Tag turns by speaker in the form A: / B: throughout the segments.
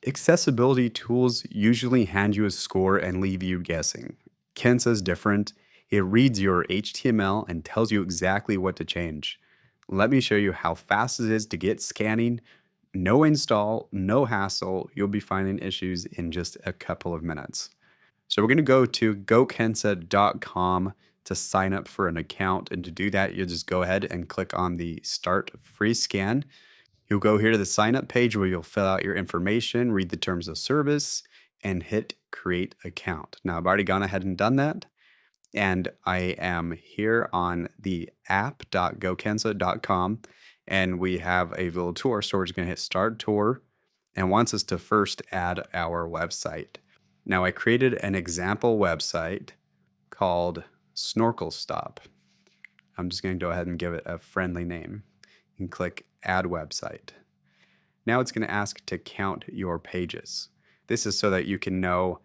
A: Accessibility tools usually hand you a score and leave you guessing. Kensa is different. It reads your HTML and tells you exactly what to change. Let me show you how fast it is to get scanning. No install, no hassle. You'll be finding issues in just a couple of minutes. So we're going to go to gokensa.com to sign up for an account. And to do that, you'll just go ahead and click on the Start Free Scan. You'll go here to the sign up page where you'll fill out your information, read the terms of service, and hit create account. Now, I've already gone ahead and done that. And I am here on the app.gokensa.com. And we have a little tour. So we're just going to hit start tour and wants us to first add our website. Now, I created an example website called Snorkel Stop. I'm just going to go ahead and give it a friendly name and click Add Website. Now it's going to ask to count your pages. This is so that you can know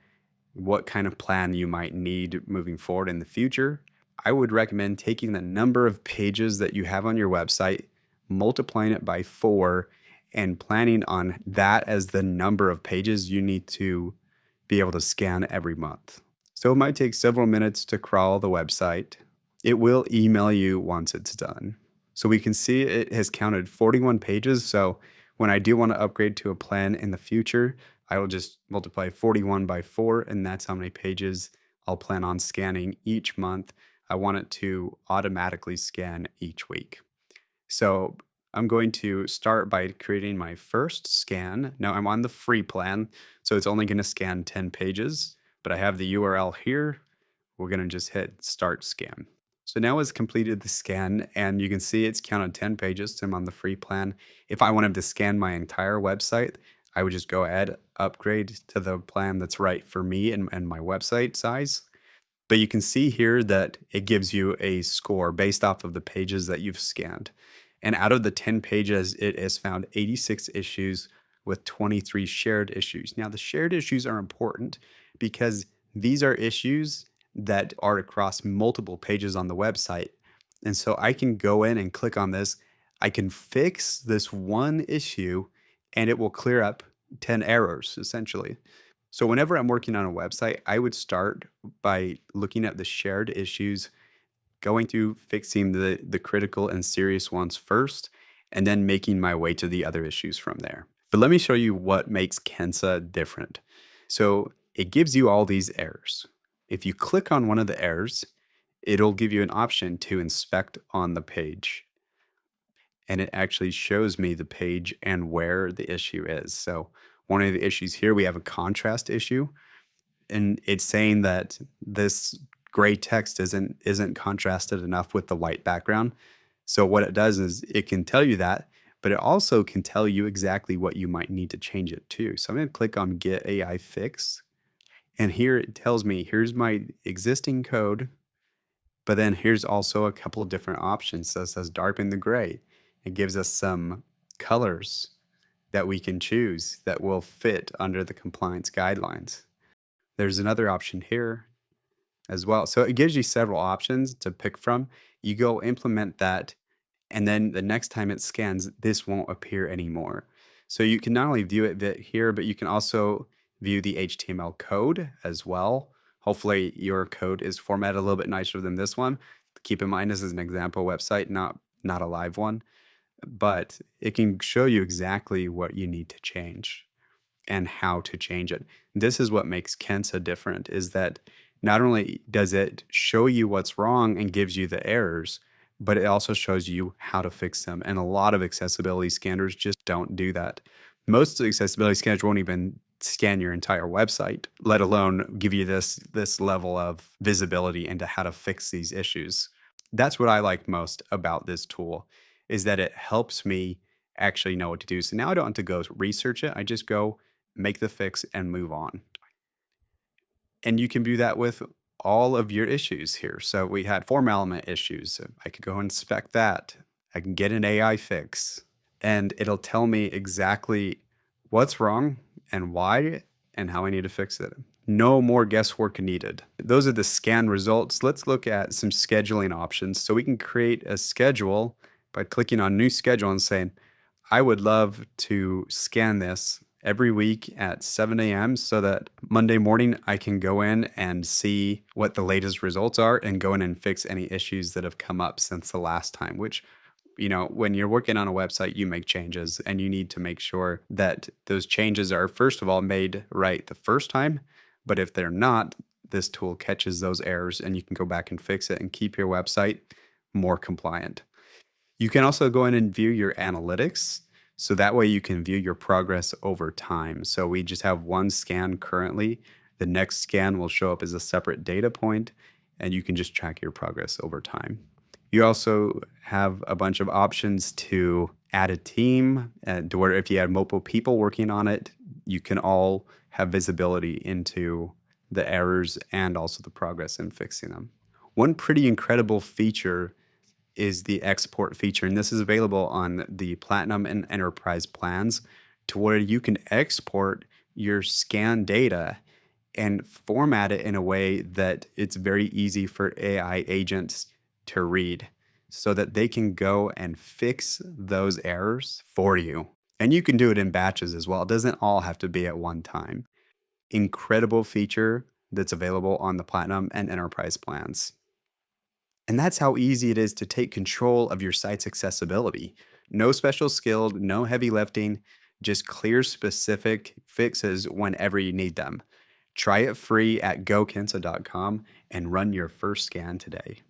A: what kind of plan you might need moving forward in the future. I would recommend taking the number of pages that you have on your website, multiplying it by 4, and planning on that as the number of pages you need to be able to scan every month. So it might take several minutes to crawl the website. It will email you once it's done. So we can see it has counted 41 pages. So when I do want to upgrade to a plan in the future, I will just multiply 41 by 4, and that's how many pages I'll plan on scanning each month. I want it to automatically scan each week. So I'm going to start by creating my first scan. Now I'm on the free plan, so it's only going to scan 10 pages, but I have the URL here. We're going to just hit start scan. So now it's completed the scan, and you can see it's counted 10 pages. So I'm on the free plan. If I wanted to scan my entire website, I would just go ahead, upgrade to the plan that's right for me and my website size. But you can see here that it gives you a score based off of the pages that you've scanned. And out of the 10 pages, it has found 86 issues with 23 shared issues. Now, the shared issues are important because these are issues that are across multiple pages on the website. And so I can go in and click on this. I can fix this one issue and it will clear up 10 errors essentially. So whenever I'm working on a website, I would start by looking at the shared issues, going through fixing the critical and serious ones first, and then making my way to the other issues from there. But let me show you what makes Kensa different. So it gives you all these errors. If you click on one of the errors, it'll give you an option to inspect on the page. And it actually shows me the page and where the issue is. So one of the issues here, we have a contrast issue. And it's saying that this gray text isn't contrasted enough with the white background. So what it does is it can tell you that, but it also can tell you exactly what you might need to change it to. So I'm going to click on Get AI Fix. And here it tells me, here's my existing code, but then here's also a couple of different options. So it says darken the gray. It gives us some colors that we can choose that will fit under the compliance guidelines. There's another option here as well. So it gives you several options to pick from. You go implement that, and then the next time it scans, this won't appear anymore. So you can not only view it here, but you can also view the HTML code as well. Hopefully your code is formatted a little bit nicer than this one. Keep in mind, this is an example website, not a live one, but it can show you exactly what you need to change and how to change it. This is what makes Kensa different, is that not only does it show you what's wrong and gives you the errors, but it also shows you how to fix them. And a lot of accessibility scanners just don't do that. Most accessibility scanners won't even scan your entire website, let alone give you this level of visibility into how to fix these issues. That's what I like most about this tool, is that it helps me actually know what to do. So now I don't have to go research it. I just go make the fix and move on. And you can do that with all of your issues here. So we had form element issues. So I could go inspect that. I can get an AI fix, and it'll tell me exactly what's wrong and why and how I need to fix it. No more guesswork needed. Those are the scan results. Let's look at some scheduling options. So we can create a schedule by clicking on new schedule and saying, I would love to scan this every week at 7 a.m. so that Monday morning I can go in and see what the latest results are and go in and fix any issues that have come up since the last time, which when you're working on a website, you make changes and you need to make sure that those changes are, first of all, made right the first time. But if they're not, this tool catches those errors and you can go back and fix it and keep your website more compliant. You can also go in and view your analytics. So that way you can view your progress over time. So we just have one scan currently. The next scan will show up as a separate data point, and you can just track your progress over time. You also have a bunch of options to add a team, and to where if you have multiple people working on it, you can all have visibility into the errors and also the progress in fixing them. One pretty incredible feature is the export feature, and this is available on the Platinum and Enterprise plans, to where you can export your scan data and format it in a way that it's very easy for AI agents to read so that they can go and fix those errors for you. And you can do it in batches as well. It doesn't all have to be at one time. Incredible feature that's available on the Platinum and Enterprise plans. And that's how easy it is to take control of your site's accessibility. No special skill, no heavy lifting, just clear specific fixes whenever you need them. Try it free at gokensa.com and run your first scan today.